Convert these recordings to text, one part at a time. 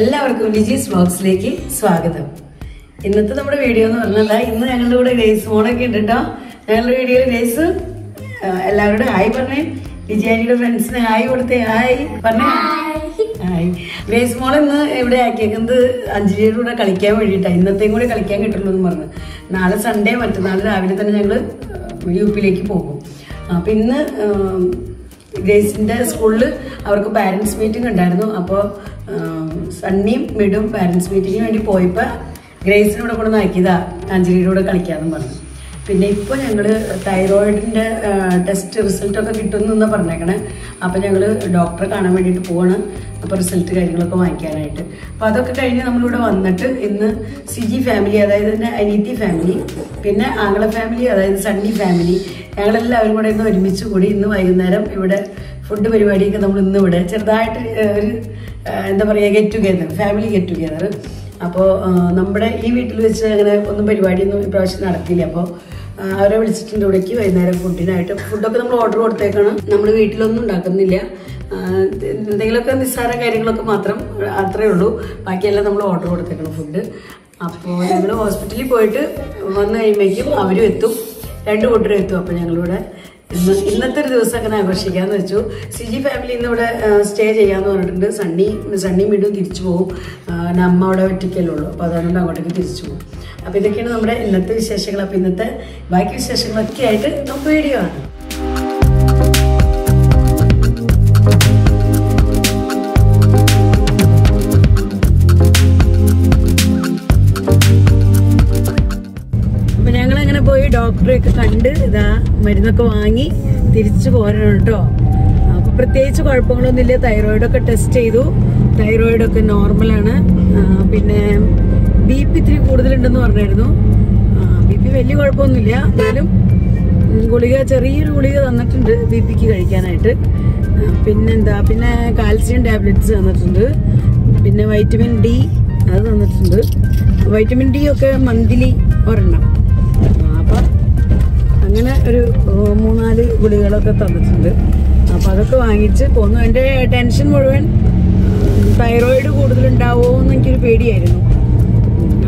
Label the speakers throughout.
Speaker 1: എല്ലാവർക്കും ലിജീസ് വ്ലോഗ്സിലേക്ക് സ്വാഗതം. ഇന്നത്തെ നമ്മുടെ വീഡിയോ എന്ന് പറഞ്ഞാൽ ഇന്ന് ഞങ്ങളുടെ കൂടെ ഗ്രേസ് മോളൊക്കെ ഉണ്ട് കേട്ടോ. ഞങ്ങളുടെ വീഡിയോയിൽ ഗ്രേസ് എല്ലാവരോടും ഹായ് പറഞ്ഞേ. ലിജി ആന്റിയുടെ ഫ്രണ്ട്സിന് ഹായ് കൊടുത്തേ. ഹായ് പറഞ്ഞേ. ഹായ്. ഗ്രേസ് മോൾ ഇന്ന് ഇവിടെ ആക്കിയേക്കുന്നത് അഞ്ജലിയുടെ കൂടെ കളിക്കാൻ വേണ്ടിയിട്ടാണ്. ഇന്നത്തെയും കൂടെ കളിക്കാൻ കിട്ടുള്ളൂ എന്ന് പറഞ്ഞു. നാളെ സൺഡേ മറ്റന്നാൾ രാവിലെ തന്നെ ഞങ്ങൾ യുപിയിലേക്ക് പോകും. അപ്പം ഇന്ന് ഗ്രേസിൻ്റെ സ്കൂളിൽ അവർക്ക് പാരൻസ് മീറ്റിംഗ് ഉണ്ടായിരുന്നു. അപ്പോൾ സണ്ണിയും മിഡും പാരൻസ് മീറ്റിങ്ങിന് വേണ്ടി പോയപ്പോൾ ഗ്രേസിനോടെ കൂടെ നോക്കിയതാ അഞ്ജലിയുടെ കൂടെ കളിക്കാമെന്ന് പറഞ്ഞു. പിന്നെ ഇപ്പോൾ ഞങ്ങൾ തൈറോയിഡിൻ്റെ ടെസ്റ്റ് റിസൾട്ടൊക്കെ കിട്ടുമെന്ന് പറഞ്ഞേക്കണേ. അപ്പോൾ ഞങ്ങൾ ഡോക്ടറെ കാണാൻ വേണ്ടിയിട്ട് പോവാണ്. അപ്പോൾ റിസൾട്ട് കാര്യങ്ങളൊക്കെ വാങ്ങിക്കാനായിട്ട്. അപ്പോൾ അതൊക്കെ കഴിഞ്ഞ് നമ്മളിവിടെ വന്നിട്ട് ഇന്ന് സിജി ഫാമിലി, അതായത് എൻ്റെ അനീതി ഫാമിലി, പിന്നെ ആംഗ്ല ഫാമിലി, അതായത് സണ്ണി ഫാമിലി, ഞങ്ങളെല്ലാവരും കൂടെ ഇന്ന് ഒരുമിച്ച് കൂടി ഇന്ന് വൈകുന്നേരം ഇവിടെ ഫുഡ് പരിപാടിയൊക്കെ നമ്മൾ ഇന്ന് ഇവിടെ ചെറുതായിട്ട് ഒരു എന്താ പറയുക get together, family get together. അപ്പോൾ നമ്മുടെ ഈ വീട്ടിൽ വെച്ച് അങ്ങനെ ഒന്നും പരിപാടിയൊന്നും ഇപ്രാവശ്യം നടത്തിയില്ല. അപ്പോൾ അവരെ വിളിച്ചിട്ടുണ്ട് ഇവിടേക്ക് വൈകുന്നേരം ഫുഡിനായിട്ട്. ഫുഡൊക്കെ നമ്മൾ ഓർഡർ കൊടുത്തേക്കാണ്. നമ്മൾ വീട്ടിലൊന്നും ഉണ്ടാക്കുന്നില്ല. എന്തെങ്കിലുമൊക്കെ നിസ്സാര കാര്യങ്ങളൊക്കെ മാത്രം അത്രയേ ഉള്ളൂ. ബാക്കിയെല്ലാം നമ്മൾ ഓർഡർ കൊടുത്തേക്കണം ഫുഡ്. അപ്പോൾ ഞങ്ങൾ ഹോസ്പിറ്റലിൽ പോയിട്ട് വന്നു കഴിയുമ്പോഴേക്കും അവരും എത്തും, രണ്ട് കൂട്ടരും എത്തും. അപ്പോൾ ഞങ്ങളിവിടെ ഇന്നത്തെ ഒരു ദിവസം അങ്ങനെ ആഘോഷിക്കാമെന്ന് വെച്ചു. സിജി ഫാമിലി ഇന്നിവിടെ സ്റ്റേ ചെയ്യാമെന്ന് പറഞ്ഞിട്ടുണ്ട്. സണ്ണി വീണ്ടും തിരിച്ചു പോകും. അമ്മ അവിടെ ഒറ്റയ്ക്കല്ലേ ഉള്ളൂ. അപ്പോൾ അതുകൊണ്ട് അങ്ങോട്ടേക്ക് തിരിച്ചു പോകും. അപ്പോൾ ഇതൊക്കെയാണ് നമ്മുടെ ഇന്നത്തെ വിശേഷങ്ങൾ. അപ്പോൾ ഇന്നത്തെ ബാക്കി വിശേഷങ്ങളൊക്കെ ആയിട്ട് നമുക്ക് വീഡിയോ ആണ്. പോയി ഡോക്ടറെയൊക്കെ കണ്ട് ഇതാ മരുന്നൊക്കെ വാങ്ങി തിരിച്ചു പോരണം കേട്ടോ. അപ്പൊ പ്രത്യേകിച്ച് കുഴപ്പങ്ങളൊന്നുമില്ല. തൈറോയിഡൊക്കെ ടെസ്റ്റ് ചെയ്തു. തൈറോയിഡൊക്കെ നോർമലാണ്. പിന്നെ BP ഇത്തിരി കൂടുതലുണ്ടെന്ന് പറഞ്ഞായിരുന്നു. BP വലിയ കുഴപ്പമൊന്നുമില്ല. എന്നാലും ഗുളിക, ചെറിയൊരു ഗുളിക തന്നിട്ടുണ്ട് BPക്ക് കഴിക്കാനായിട്ട്. പിന്നെന്താ, പിന്നെ കാൽസ്യം ടാബ്ലറ്റ്സ് തന്നിട്ടുണ്ട്. പിന്നെ വൈറ്റമിൻ D അത് തന്നിട്ടുണ്ട്. വൈറ്റമിൻ D ഒക്കെ മന്ത്ലി ഒരെണ്ണം. അങ്ങനെ ഒരു 3-4 ഗുളികളൊക്കെ തന്നിട്ടുണ്ട്. അപ്പം അതൊക്കെ വാങ്ങിച്ച് പോന്നു. എൻ്റെ ടെൻഷൻ മുഴുവൻ തൈറോയിഡ് കൂടുതലുണ്ടാവുമോ എന്ന് എനിക്കൊരു പേടിയായിരുന്നു.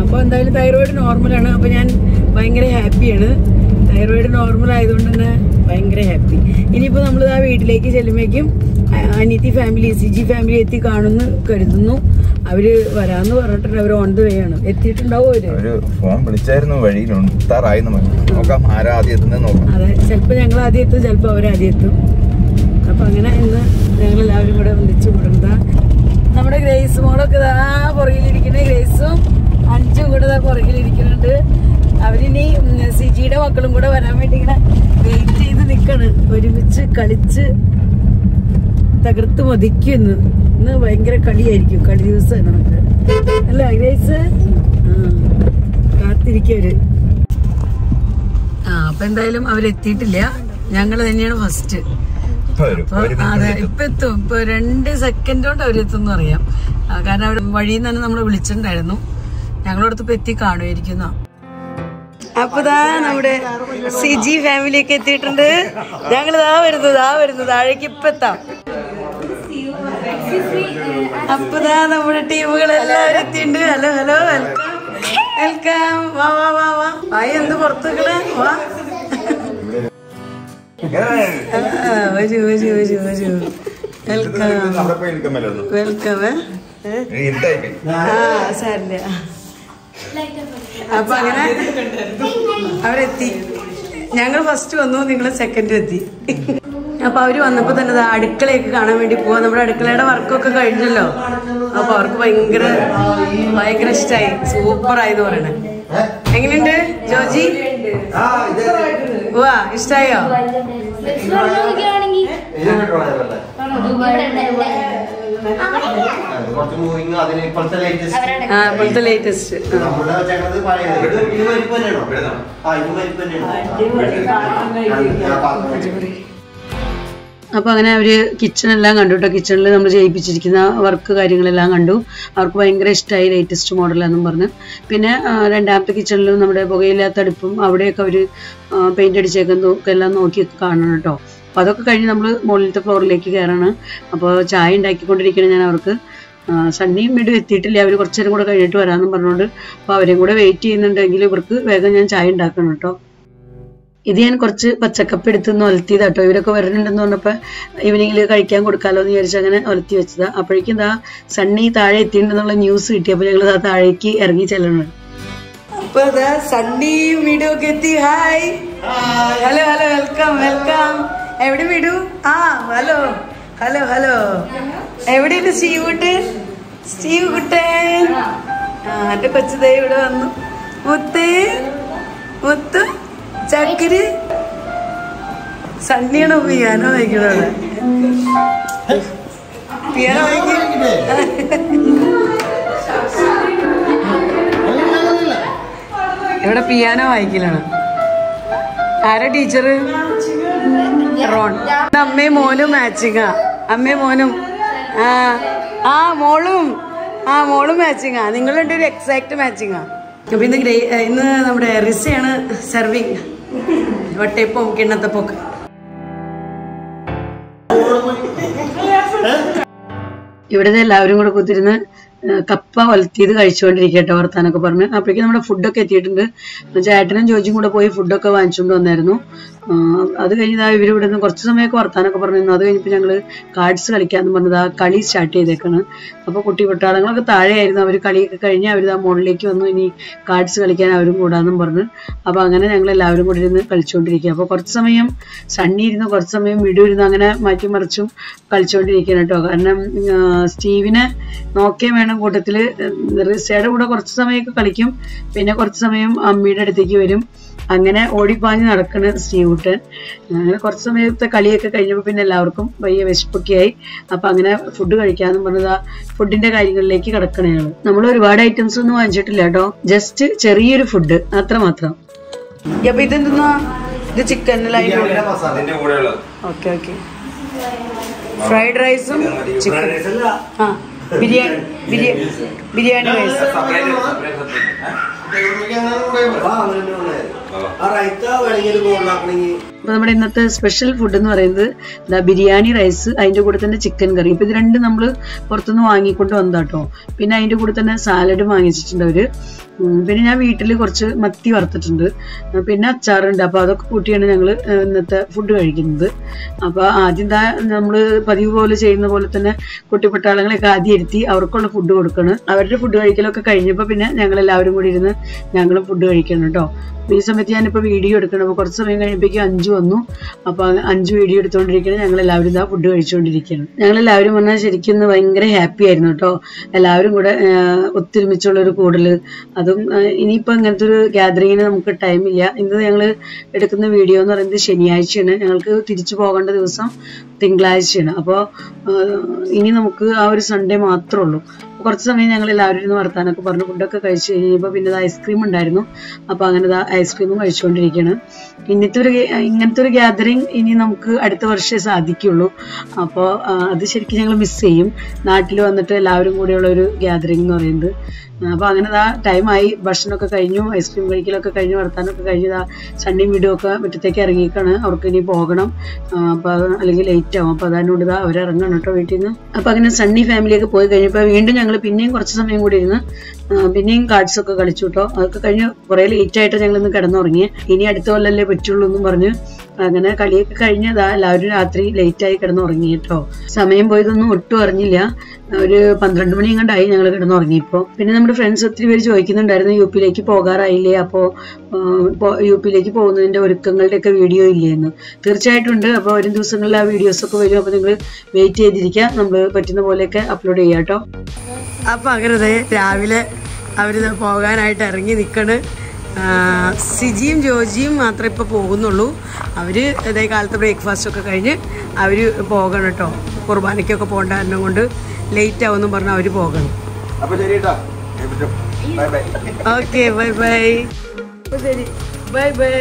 Speaker 1: അപ്പോൾ എന്തായാലും തൈറോയിഡ് നോർമലാണ്. അപ്പോൾ ഞാൻ ഭയങ്കര ഹാപ്പിയാണ്. തൈറോയിഡ് നോർമൽ ആയതുകൊണ്ട് തന്നെ ഭയങ്കര ഹാപ്പി. ഇനിയിപ്പോൾ നമ്മൾ ആ വീട്ടിലേക്ക് ചെല്ലുമ്പോഴേക്കും അനീതി ഫാമിലി, സിജി ഫാമിലി എത്തി കാണുമെന്ന് കരുതുന്നു. അവര് വരാന്ന് പറഞ്ഞിട്ടുണ്ട്. അവർ ഓൺ ദ വേ ആണ്. എത്തിയിട്ടുണ്ടാവും. അവര്
Speaker 2: ഫോൺ വിളിച്ചായിരുന്നു, വഴിയിലുണ്ടാറായി. നോക്കാം ആരാ ആദ്യം എത്തുന്നത് നോക്കാം.
Speaker 1: അതെ, ചിലപ്പോൾ ഞങ്ങൾ ആദ്യം എത്തും, ചിലപ്പോൾ അവരാദ്യം എത്തും. അപ്പൊ അങ്ങനെ ഇന്ന് ഞങ്ങൾ എല്ലാവരും കൂടെ ഒന്നിച്ചു കൂടുന്നതാ. നമ്മുടെ ഗ്രേസ് മോളൊക്കെ ഇതാ പുറകിലിരിക്കണേ. ഗ്രേസും അഞ്ചും കൂടെ ഇതാ പുറകിലിരിക്കുന്നുണ്ട്. അവരിനി സിജിയുടെ മക്കളും കൂടെ വരാൻ വേണ്ടി ഇങ്ങനെ വെയിറ്റ് ചെയ്ത് നിൽക്കാണ്. ഒരുമിച്ച് കളിച്ച് തകർത്ത് മതിക്കുന്നു. ഇന്ന് ഭയങ്കര കളിയായിരിക്കും. കളി ദിവസം നമുക്ക് അല്ല ഗ്രേസ്? കാത്തിരിക്കവര്. അപ്പൊ എന്തായാലും അവരെത്തിയിട്ടില്ല. ഞങ്ങൾ തന്നെയാണ് ഫസ്റ്റ്. അപ്പൊ അതെ, ഇപ്പൊ എത്തും. ഇപ്പൊ 2 സെക്കൻഡ് കൊണ്ട് അവരെത്തും അറിയാം. കാരണം അവർ വഴിയിൽ നിന്ന് തന്നെ നമ്മളെ വിളിച്ചിട്ടുണ്ടായിരുന്നു. ഞങ്ങളടുത്ത് ഇപ്പൊ എത്തി കാണുമായിരിക്കുന്ന. അപ്പൊ നമ്മുടെ സിജി ഫാമിലി ഒക്കെ എത്തിയിട്ടുണ്ട്. ഞങ്ങൾ വരുന്നു താഴേക്ക് ഇപ്പൊ എത്താം. അപ്പൊ നമ്മുടെ ടീമുകളെല്ലാവരും എത്തിയിട്ടുണ്ട്. Hello hello, welcome welcome. വാ വാ വാ വാ. വായി എന്ത് പുറത്തു നിൽക്കണേ? വാ വരൂ വരൂ വരൂ വരൂ. Welcome welcome. സാറില്ല. അപ്പൊ അങ്ങനെ അവരെത്തി. ഞങ്ങൾ ഫസ്റ്റ് വന്നു, നിങ്ങൾ സെക്കൻഡ് എത്തി. അപ്പൊ അവര് വന്നപ്പോ തന്നെ അടുക്കളയൊക്കെ കാണാൻ വേണ്ടി പോവാ. നമ്മുടെ അടുക്കളയുടെ വർക്കൊക്കെ കഴിഞ്ഞല്ലോ. അപ്പൊ അവർക്ക് ഭയങ്കര ഇഷ്ടമായി. സൂപ്പറായിന്ന് പറയണേ. എങ്ങനെയുണ്ട് ജോജി? വാ, ഇഷ്ടായോ? ഇപ്പോഴത്തെ ലേറ്റസ്റ്റ്. അപ്പോൾ അങ്ങനെ അവർ കിച്ചണെല്ലാം കണ്ടു കേട്ടോ. കിച്ചണിൽ നമ്മൾ ചെയ്യിപ്പിച്ചിരിക്കുന്ന വർക്ക് കാര്യങ്ങളെല്ലാം കണ്ടു. അവർക്ക് ഭയങ്കര ഇഷ്ടമായി, ലേറ്റസ്റ്റ് മോഡലാണെന്നും പറഞ്ഞ്. പിന്നെ രണ്ടാമത്തെ കിച്ചണിലും നമ്മുടെ പുകയില്ലാത്ത അടുപ്പും അവിടെയൊക്കെ അവർ പെയിൻ്റ് അടിച്ചേക്കുന്നതൊക്കെ എല്ലാം നോക്കിയൊക്കെ കാണണം കേട്ടോ. അപ്പോൾ അതൊക്കെ കഴിഞ്ഞ് നമ്മൾ മുകളിലത്തെ ഫ്ലോറിലേക്ക് കയറാണ്. അപ്പോൾ ചായ ഉണ്ടാക്കിക്കൊണ്ടിരിക്കണം ഞാൻ അവർക്ക്. സണ്ണിയും വീടും എത്തിയിട്ടില്ല, അവർ കുറച്ചു നേരം കൂടെ കഴിഞ്ഞിട്ട് വരാമെന്നും പറഞ്ഞുകൊണ്ട് അപ്പോൾ അവരെയും കൂടെ വെയിറ്റ് ചെയ്യുന്നുണ്ടെങ്കിൽ ഇവർക്ക് വേഗം ഞാൻ ചായ ഉണ്ടാക്കണം കേട്ടോ. ഇത് ഞാൻ കുറച്ച് പച്ചക്കപ്പ് എടുത്ത് ഒലത്തിയതാ കേട്ടോ. ഇവരൊക്കെ വരുന്നുണ്ടെന്ന് പറഞ്ഞപ്പോൾ ഈവനിങ്ങിൽ കഴിക്കാൻ കൊടുക്കാമല്ലോ എന്ന് വിചാരിച്ച് അങ്ങനെ ഒലത്തി വെച്ചതാ. അപ്പോഴേക്കും സണ്ണി താഴെ എത്തിയിട്ടുണ്ടെന്നുള്ള ന്യൂസ് കിട്ടി. അപ്പോൾ ഞങ്ങൾ താഴേക്ക് ഇറങ്ങി ചെല്ലണം. അപ്പൊ സണ്ണിയും വീടും ഒക്കെ എത്തി. Hi, hello hello, welcome welcome. എവിടെ വീടു? Hello hello hello. എവിടെയാണ് സ്റ്റീവ് കുട്ടൻ? എന്റെ കൊച്ചുതേ ഇവിടെ വന്നു. മുത്ത് ചക്കര്. സണ്ണിയാണോ പിയാനോ വായിക്കുന്നത്? പിയാനോ ഇവിടെ പിയാനോ വായിക്കലാണ്. ആരാ ടീച്ചർ? റോൺ. അമ്മയും മോനും മാച്ചിങ്ങാ. അമ്മയും മോനും മോളും മാച്ചിങ്ങാ. നിങ്ങൾ രണ്ടൊരു എക്സാക്ട് മാച്ചിങ്ങാ. അപ്പൊ ഇന്ന് നമ്മുടെ റിസയാണ് സെർവിങ്. വട്ടയപ്പവും കിണ്ണത്തപ്പൊക്കെ. ഇവിടുന്ന് എല്ലാവരും കൂടെ കുത്തിരുന്ന് കപ്പ ഒലത്തിയത് കഴിച്ചുകൊണ്ടിരിക്കട്ടെ, വർത്താനൊക്കെ പറഞ്ഞ്. അപ്പോഴേക്കും നമ്മുടെ ഫുഡൊക്കെ എത്തിയിട്ടുണ്ട്. ചേട്ടനും ജോജിയും കൂടെ പോയി ഫുഡൊക്കെ വാങ്ങിച്ചുകൊണ്ട് വന്നായിരുന്നു. അത് കഴിഞ്ഞ് ഇവരിവിടെ നിന്ന് കുറച്ച് സമയമൊക്കെ വർത്താനൊക്കെ പറഞ്ഞിരുന്നു. അത് കഴിഞ്ഞപ്പോൾ ഞങ്ങൾ കാർഡ്സ് കളിക്കാമെന്ന് പറഞ്ഞത് കളി സ്റ്റാർട്ട് ചെയ്തേക്കാണ്. അപ്പോൾ കുട്ടി പട്ടാളങ്ങളൊക്കെ താഴെയായിരുന്നു. അവർ കളിയൊക്കെ കഴിഞ്ഞ് അവർ മുകളിലേക്ക് വന്നു. ഇനി കാർഡ്സ് കളിക്കാൻ അവരും കൂടാന്നും പറഞ്ഞു. അപ്പോൾ അങ്ങനെ ഞങ്ങൾ എല്ലാവരും കൂടി ഇരുന്ന് കളിച്ചുകൊണ്ടിരിക്കുക. അപ്പോൾ കുറച്ച് സമയം സണ്ണി ഇരുന്നു, കുറച്ച് സമയം വിടു ഇരുന്നു. അങ്ങനെ മാറ്റി മറിച്ചും കളിച്ചുകൊണ്ടിരിക്കണം കേട്ടോ. കാരണം സ്റ്റീവിനെ നോക്കേ വേണം കൂട്ടത്തിൽ. റിസയുടെ കൂടെ കുറച്ച് സമയമൊക്കെ കളിക്കും, പിന്നെ കുറച്ച് സമയം അമ്മയുടെ അടുത്തേക്ക് വരും. അങ്ങനെ ഓടിപ്പാഞ്ഞ് നടക്കണ സ്റ്റീവുട്ടൻ. അങ്ങനെ കുറച്ച് സമയത്തെ കളിയൊക്കെ കഴിഞ്ഞപ്പോൾ പിന്നെ എല്ലാവർക്കും വലിയ വിശപ്പൊക്കെ ആയി. അപ്പം അങ്ങനെ ഫുഡ് കഴിക്കാമെന്ന് പറഞ്ഞത് ഫുഡിന്റെ കാര്യങ്ങളിലേക്ക് കിടക്കണ ഞങ്ങൾ. നമ്മൾ ഒരുപാട് ഐറ്റംസ് ഒന്നും വാങ്ങിച്ചിട്ടില്ല കേട്ടോ, ജസ്റ്റ് ചെറിയൊരു ഫുഡ് അത്രമാത്രം. അപ്പൊ ഇതെന്താ? ഇത് ചിക്കൻ ഓക്കെ ഓക്കെ. ഫ്രൈഡ് റൈസും ചിക്കൻ. ബിരിയാണി റൈസ്. അപ്പൊ നമ്മുടെ ഇന്നത്തെ സ്പെഷ്യൽ ഫുഡ് എന്ന് പറയുന്നത് ബിരിയാണി റൈസ്, അതിന്റെ കൂടെ തന്നെ ചിക്കൻ കറി. ഇപ്പൊ ഇത് രണ്ടും നമ്മള് പുറത്തുനിന്ന് വാങ്ങിക്കൊണ്ട് വന്നാട്ടോ. പിന്നെ അതിന്റെ കൂടെ തന്നെ സാലഡും വാങ്ങിച്ചിട്ടുണ്ട് അവര്. പിന്നെ ഞാൻ വീട്ടിൽ കുറച്ച് മത്തി വറുത്തിട്ടുണ്ട്, പിന്നെ അച്ചാറുണ്ട്. അപ്പൊ അതൊക്കെ കൂട്ടിയാണ് ഞങ്ങൾ ഇന്നത്തെ ഫുഡ് കഴിക്കുന്നത്. അപ്പൊ ആദ്യം നമ്മള് പതിവ് പോലെ ചെയ്യുന്ന പോലെ തന്നെ കുട്ടിപ്പട്ടാളങ്ങളെയൊക്കെ ആദ്യം ഇരുത്തി അവർക്കുള്ള ഫുഡ് കൊടുക്കണം. അവരുടെ ഫുഡ് കഴിക്കലൊക്കെ കഴിഞ്ഞപ്പോൾ പിന്നെ ഞങ്ങൾ എല്ലാവരും കൂടി ഇരുന്ന് ഞങ്ങളും ഫുഡ് കഴിക്കണം കേട്ടോ. ഈ സമയത്ത് ഞാനിപ്പോൾ വീഡിയോ എടുക്കണം. അപ്പോൾ കുറച്ച് സമയം കഴിയുമ്പോഴേക്കും 5 വന്നു. അപ്പോൾ 5 വീഡിയോ എടുത്തുകൊണ്ടിരിക്കണം. ഞങ്ങളെല്ലാവരും ഇതാ ഫുഡ് കഴിച്ചുകൊണ്ടിരിക്കണം. ഞങ്ങളെല്ലാവരും പറഞ്ഞാൽ ശരിക്കും ഭയങ്കര ഹാപ്പി ആയിരുന്നു കേട്ടോ. എല്ലാവരും കൂടെ ഒത്തൊരുമിച്ചുള്ളൊരു കൂടൽ. അതും ഇനിയിപ്പോൾ ഇങ്ങനത്തെ ഒരു ഗ്യാതറിങ്ങിന് നമുക്ക് ടൈമില്ല. ഇന്ന് ഞങ്ങൾ എടുക്കുന്ന വീഡിയോ എന്ന് പറയുന്നത് ശനിയാഴ്ചയാണ്. ഞങ്ങൾക്ക് തിരിച്ചു പോകേണ്ട ദിവസം തിങ്കളാഴ്ചയാണ്. അപ്പോൾ ഇനി നമുക്ക് ആ ഒരു സൺഡേ മാത്രമേ ഉള്ളൂ. കുറച്ച് സമയം ഞങ്ങൾ എല്ലാവരും ഇരുന്ന് വർത്താനൊക്കെ പറഞ്ഞു ഫുഡൊക്കെ കഴിച്ചു കഴിഞ്ഞപ്പോൾ പിന്നെ ഐസ്ക്രീം ഉണ്ടായിരുന്നു. അപ്പോൾ അങ്ങനെ ഐസ്ക്രീമും കഴിച്ചുകൊണ്ടിരിക്കുകയാണ്. ഇങ്ങനത്തെ ഒരു ഗ്യാതറിങ് ഇനി നമുക്ക് അടുത്ത വർഷമേ സാധിക്കുള്ളൂ. അപ്പോൾ അത് ശരിക്കും ഞങ്ങൾ മിസ് ചെയ്യും, നാട്ടിൽ വന്നിട്ട് എല്ലാവരും കൂടെയുള്ള ഒരു ഗ്യാതറിങ് എന്ന് പറയുന്നത്. അപ്പോൾ അങ്ങനെ ടൈമായി. ഭക്ഷണമൊക്കെ കഴിഞ്ഞു, ഐസ്ക്രീം കഴിക്കലൊക്കെ കഴിഞ്ഞു, വർത്താനൊക്കെ കഴിഞ്ഞു. സണ്ണിയും വീടുമൊക്കെ മുറ്റത്തേക്ക് ഇറങ്ങിയേക്കാണ്. അവർക്ക് ഇനി പോകണം. അപ്പോൾ അല്ലെങ്കിൽ ലേറ്റ് ആവും. അപ്പോൾ അതിനോട് അവരിറങ്ങണം കേട്ടോ വീട്ടിൽ നിന്ന്. അപ്പോൾ അങ്ങനെ സണ്ണി ഫാമിലിയൊക്കെ പോയി കഴിഞ്ഞപ്പോൾ വീണ്ടും ഞങ്ങൾ പിന്നെയും കുറച്ച് സമയം കൂടി ഇരുന്ന് പിന്നെയും കാർഡ്സ് ഒക്കെ കളിച്ചു കേട്ടോ. അതൊക്കെ കഴിഞ്ഞ് കുറേ ലേറ്റ് ആയിട്ട് ഞങ്ങളിന്ന് കിടന്നുറങ്ങി. ഇനി അടുത്ത കൊല്ലല്ലേ പറ്റുള്ളൂ എന്നും പറഞ്ഞ് അങ്ങനെ കളിയൊക്കെ കഴിഞ്ഞ് എല്ലാവരും രാത്രി ലേറ്റായി കിടന്നുറങ്ങി കേട്ടോ. സമയം പോയതൊന്നും ഒട്ടും അറിഞ്ഞില്ല. ഒരു 12 മണി കണ്ടായി ഞങ്ങൾ കിടന്നുറങ്ങിയപ്പോൾ. പിന്നെ നമ്മുടെ ഫ്രണ്ട്സ് ഒത്തിരി പേര് ചോദിക്കുന്നുണ്ടായിരുന്നു യു പിയിലേക്ക് പോകാറായില്ലേ, അപ്പോൾ യു പിയിലേക്ക് പോകുന്നതിൻ്റെ ഒരുക്കങ്ങളുടെയൊക്കെ വീഡിയോ ഇല്ലേന്ന്. തീർച്ചയായിട്ടും ഉണ്ട്. അപ്പോൾ വരും ദിവസങ്ങളിൽ ആ വീഡിയോസൊക്കെ വരും. അപ്പോൾ നിങ്ങൾ വെയിറ്റ് ചെയ്തിരിക്കുക, നമ്മൾ പറ്റുന്ന പോലെയൊക്കെ അപ്ലോഡ് ചെയ്യാം കേട്ടോ. അപ്പം അങ്ങനെ രാവിലെ അവർ പോകാനായിട്ട് ഇറങ്ങി നിൽക്കണ്. സിജിയും ജോജിയും മാത്രമേ ഇപ്പോൾ പോകുന്നുള്ളൂ. അവർ ഇതേ കാലത്ത് ബ്രേക്ക്ഫാസ്റ്റൊക്കെ കഴിഞ്ഞ് അവർ പോകണം കേട്ടോ. കുർബാനയ്ക്കൊക്കെ പോകേണ്ട കാരണം കൊണ്ട് ലേറ്റ് ആവുമെന്നും പറഞ്ഞ് അവർ പോകണം. Okay, bye bye. ശരി, ബൈ ബൈ.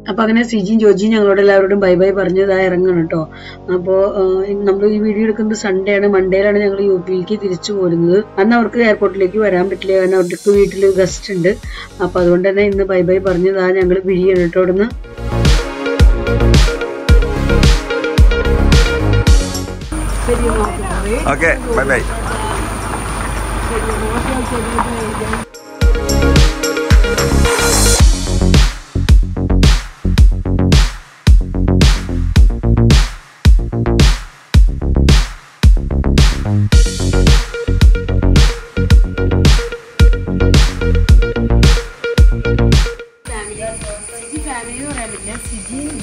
Speaker 1: അപ്പോൾ അങ്ങനെ സിജിയും ജോജിയും ഞങ്ങളോട് എല്ലാവരോടും ബൈ ബൈ പറഞ്ഞതായി ഇറങ്ങണം കേട്ടോ. അപ്പോൾ നമ്മൾ ഈ വീഡിയോ എടുക്കുന്നത് സൺഡേ ആണ്. മൺഡേയിലാണ് ഞങ്ങൾ യു പിയിലേക്ക് തിരിച്ചു പോരുന്നത്. അന്ന് അവർക്ക് എയർപോർട്ടിലേക്ക് വരാൻ പറ്റില്ല, കാരണം അവർക്ക് വീട്ടിൽ ഗസ്റ്റ് ഉണ്ട്. അപ്പോൾ അതുകൊണ്ട് തന്നെ ഇന്ന് ബൈ ബൈ പറഞ്ഞതാ ഞങ്ങൾ പിരിയാണ് കേട്ടോ. ഇവിടുന്ന്
Speaker 2: ഓക്കെ ബൈ ബൈ.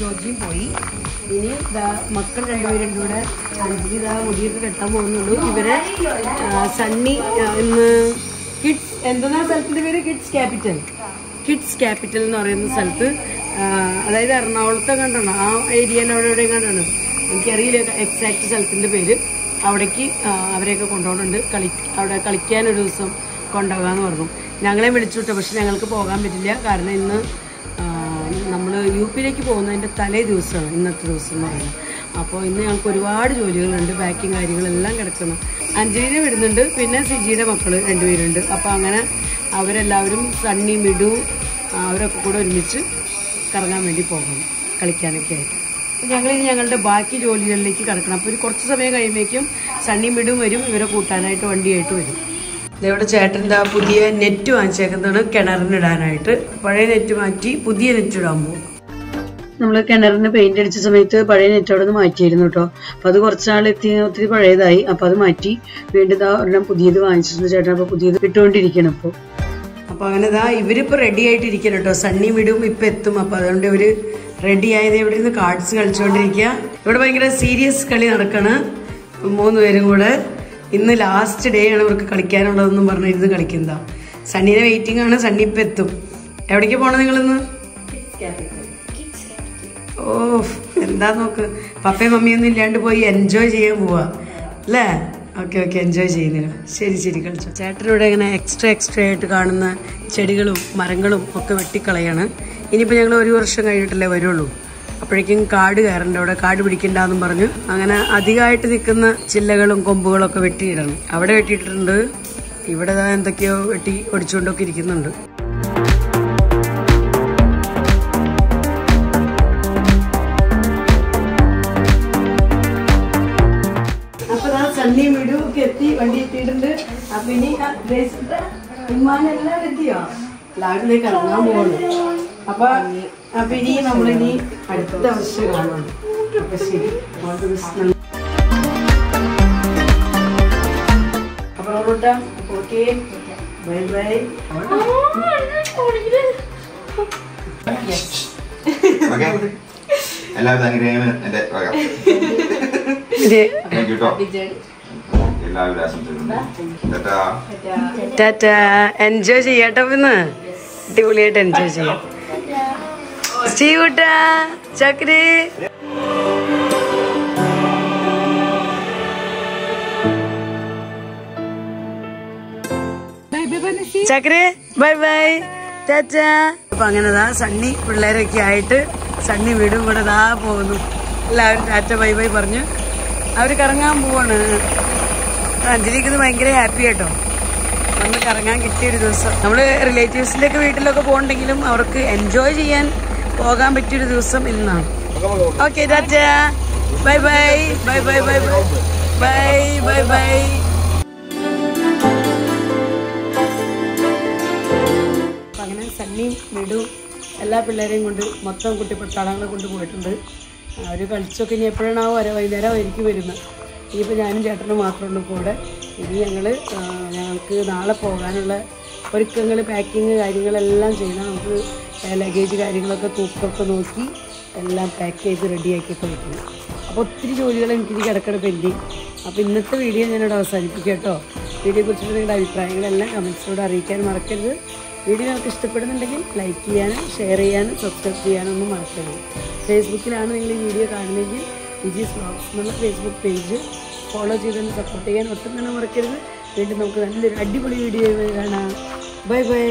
Speaker 1: ജോർജിയും പോയി. ഇനി മക്കൾ രണ്ടുപേരും കൂടെ അഞ്ചിന് മുടിയൊക്കെ കെട്ടാൻ പോകുന്നുള്ളൂ. ഇവരെ സണ്ണി ഇന്ന് കിഡ്സ് എന്തെന്നാ സ്ഥലത്തിന്റെ പേര്? കിഡ്സ് ക്യാപിറ്റൽ എന്ന് പറയുന്ന സ്ഥലത്ത്, അതായത് എറണാകുളത്തെ കണ്ടാണ്, ആ ഏരിയയിൽ എവിടെയും കണ്ടാണ്, എനിക്കറിയില്ല എക്സാക്ട് സ്ഥലത്തിന്റെ പേര്. അവിടേക്ക് അവരെയൊക്കെ കൊണ്ടുപോകുന്നുണ്ട്. അവിടെ കളിക്കാനൊരു ദിവസം കൊണ്ടുപോകാന്ന് പറഞ്ഞു. ഞങ്ങളെ വിളിച്ചു വിട്ടു. പക്ഷെ ഞങ്ങൾക്ക് പോകാൻ പറ്റില്ല. കാരണം ഇന്ന് നമ്മൾ UP-യിലേക്ക് പോകുന്നതിൻ്റെ തലേ ദിവസമാണ് ഇന്നത്തെ ദിവസം എന്ന് പറയുന്നത്. അപ്പോൾ ഇന്ന് ഞങ്ങൾക്ക് ഒരുപാട് ജോലികളുണ്ട്. ബാക്കിങ് കാര്യങ്ങളെല്ലാം കിടക്കുന്നു. അഞ്ജലിനെ വിടുന്നുണ്ട്. പിന്നെ സിജിയുടെ മക്കൾ രണ്ടുപേരുണ്ട്. അപ്പോൾ അങ്ങനെ അവരെല്ലാവരും സണ്ണി മിഡു അവരൊക്കെ കൂടെ ഒരുമിച്ച് കറങ്ങാൻ വേണ്ടി പോകണം, കളിക്കാനൊക്കെ ആയിട്ട്. ഞങ്ങളിനി ഞങ്ങളുടെ ബാക്കി ജോലികളിലേക്ക് കിടക്കണം. അപ്പോൾ ഒരു കുറച്ച് സമയം കഴിയുമ്പോഴേക്കും സണ്ണി മിഡും വരും. ഇവരെ കൂട്ടാനായിട്ട് വണ്ടിയായിട്ട് വരും. ഇവിടെ ചേട്ടൻ്റെ പുതിയ നെറ്റ് വാങ്ങിച്ചേക്കുന്നതാണ് കിണറിനിടാനായിട്ട്. പഴയ നെറ്റ് മാറ്റി പുതിയ നെറ്റ് ഇടാൻ പോകും. നമ്മൾ കിണറിന് പെയിന്റ് അടിച്ച സമയത്ത് പഴയ നെറ്റ് അവിടെ നിന്ന് മാറ്റിയിരുന്നു കേട്ടോ. അപ്പോൾ അത് കുറച്ചാൾ ഒത്തിരി പഴയതായി. അപ്പോൾ അത് മാറ്റി വീണ്ടും ഒരെണ്ണം പുതിയത് വാങ്ങിച്ചിട്ടുണ്ട് ചേട്ടൻ. അപ്പോൾ പുതിയത് ഇട്ടുകൊണ്ടിരിക്കണം ഇപ്പോൾ. അപ്പോൾ അങ്ങനെ ഇവരിപ്പോൾ റെഡി ആയിട്ടിരിക്കണം കേട്ടോ. സണ്ണി വിടും ഇപ്പം എത്തും. അപ്പോൾ അതുകൊണ്ട് ഇവർ റെഡി ആയത് ഇവിടെ നിന്ന് കാർഡ്സ് കളിച്ചുകൊണ്ടിരിക്കുക. ഇവിടെ ഭയങ്കര സീരിയസ് കളി നടക്കാണ് 3 പേരും കൂടെ. ഇന്ന് ലാസ്റ്റ് ഡേ ആണ് ഇവർക്ക് കളിക്കാനുള്ളതെന്നും പറഞ്ഞിരുന്ന് കളിക്കുന്നതാ. സണ്ണിനെ വെയിറ്റിംഗ് ആണ്. സണ്ണി ഇപ്പം എത്തും. എവിടേക്ക് പോകണം നിങ്ങളിന്ന്? ഓ എന്താ നോക്ക്, പപ്പയും മമ്മിയൊന്നും ഇല്ലാണ്ട് പോയി എൻജോയ് ചെയ്യാൻ പോവാ അല്ലേ? ഓക്കെ എൻജോയ് ചെയ്യുന്നില്ല. ശരി കളിച്ചു. ചേട്ടനിവിടെ ഇങ്ങനെ എക്സ്ട്രാ ആയിട്ട് കാണുന്ന ചെടികളും മരങ്ങളും ഒക്കെ വെട്ടിക്കളയാണ്. ഇനിയിപ്പോൾ ഞങ്ങൾ 1 വർഷം കഴിഞ്ഞിട്ടല്ലേ വരുള്ളൂ. അപ്പോഴേക്കും കാട് കയറണ്ട, അവിടെ കാട് പിടിക്കണ്ടെന്നും പറഞ്ഞു അങ്ങനെ അധികമായിട്ട് നിൽക്കുന്ന ചില്ലകളും കൊമ്പുകളൊക്കെ വെട്ടിയിടണം. അവിടെ വെട്ടിയിട്ടുണ്ട്. ഇവിടെ എന്തൊക്കെയോ വെട്ടി ഒടിച്ചുകൊണ്ടൊക്കെ ഇരിക്കുന്നുണ്ട്. അപ്പൊ സണ്ണി വീടും ഒക്കെ എത്തി, വണ്ടി എത്തിയിട്ടുണ്ട്. അപ്പൊ ഇനി വിമാനെല്ലാം എത്തിയോ? എല്ലാവരിലേക്ക് ഇറങ്ങാൻ പോകണം. അപ്പൊ ഇനി നമ്മളിനി അടുത്ത വർഷം കാണണം. അപ്പൊ ശരി, അപ്പൊ ഓക്കെ ബൈ ബൈ. എൻജോയ് ചെയ്യാട്ടോ. ഇന്ന് അടിപൊളിയായിട്ട് എൻജോയ് ചെയ്യാം. സ്റ്റീവുട്ടാ ചക്രി ചക്രി ബൈ ബൈ ചാച്ചാ. അപ്പൊ അങ്ങനെതാ സണ്ണി പിള്ളേരൊക്കെ ആയിട്ട് സണ്ണി വീടും കൂടെ പോകുന്നു. എല്ലാവരും ടാറ്റ ബൈ ബൈ പറഞ്ഞ് അവർ കറങ്ങാൻ പോവാണ്. അഞ്ജലിക്ക് ഇത് ഭയങ്കര ഹാപ്പി കേട്ടോ, വന്ന് കറങ്ങാൻ കിട്ടിയൊരു ദിവസം. നമ്മള് റിലേറ്റീവ്സിന്റെ ഒക്കെ വീട്ടിലൊക്കെ പോകണ്ടെങ്കിലും അവർക്ക് എൻജോയ് ചെയ്യാൻ പോകാൻ പറ്റിയൊരു ദിവസം ഇന്നാണ്. Okay Tata bye bye bye bye bye bye bye bye. അങ്ങനെ സണ്ണിയും വീടും എല്ലാ പിള്ളേരെയും കൊണ്ട് മൊത്തം കുട്ടിപ്പട്ടാളങ്ങളെ കൊണ്ട് പോയിട്ടുണ്ട്. അവർ കളിച്ചൊക്കെ ഇനി എപ്പോഴാണാവോ വൈകുന്നേരം ആയിരിക്കും വരുന്നത്. ഇനിയിപ്പോൾ ഞാനും ചേട്ടനും മാത്രമേ ഉള്ളൂ കൂടെ. ഇനി ഞങ്ങൾക്ക് നാളെ പോകാനുള്ള ഒരുക്കങ്ങൾ, പാക്കിങ് കാര്യങ്ങളെല്ലാം ചെയ്യണം. നമുക്ക് ലഗേജ് കാര്യങ്ങളൊക്കെ തൂക്കമൊക്കെ നോക്കി എല്ലാം പാക്ക് ചെയ്ത് റെഡിയാക്കിയൊക്കെ വയ്ക്കണം. അപ്പോൾ ഒത്തിരി ജോലികൾ എനിക്കിനി കിടക്കണം പെൻഡിങ്. അപ്പോൾ ഇന്നത്തെ വീഡിയോ ഞാനിവിടെ അവസാനിപ്പിക്കാം കേട്ടോ. വീഡിയോയെക്കുറിച്ചുള്ള നിങ്ങളുടെ അഭിപ്രായങ്ങളെല്ലാം കമൻസിലൂടെ അറിയിക്കാൻ മറക്കരുത്. വീഡിയോ നിങ്ങൾക്ക് ഇഷ്ടപ്പെടുന്നുണ്ടെങ്കിൽ ലൈക്ക് ചെയ്യാനും ഷെയർ ചെയ്യാനും സബ്സ്ക്രൈബ് ചെയ്യാനൊന്നും മറക്കരുത്. ഫേസ്ബുക്കിലാണ് നിങ്ങൾ ഈ വീഡിയോ കാണുന്നതെങ്കിൽ വിജീസ് വ്ലോഗ്സ് എന്നുള്ള ഫേസ്ബുക്ക് പേജ് ഫോളോ ചെയ്തൊന്ന് സപ്പോർട്ട് ചെയ്യാൻ ഒട്ടും തന്നെ മറക്കരുത്. വീണ്ടും നമുക്ക് നല്ലൊരു അടിപൊളി വീഡിയോ കാണാം. Bye bye.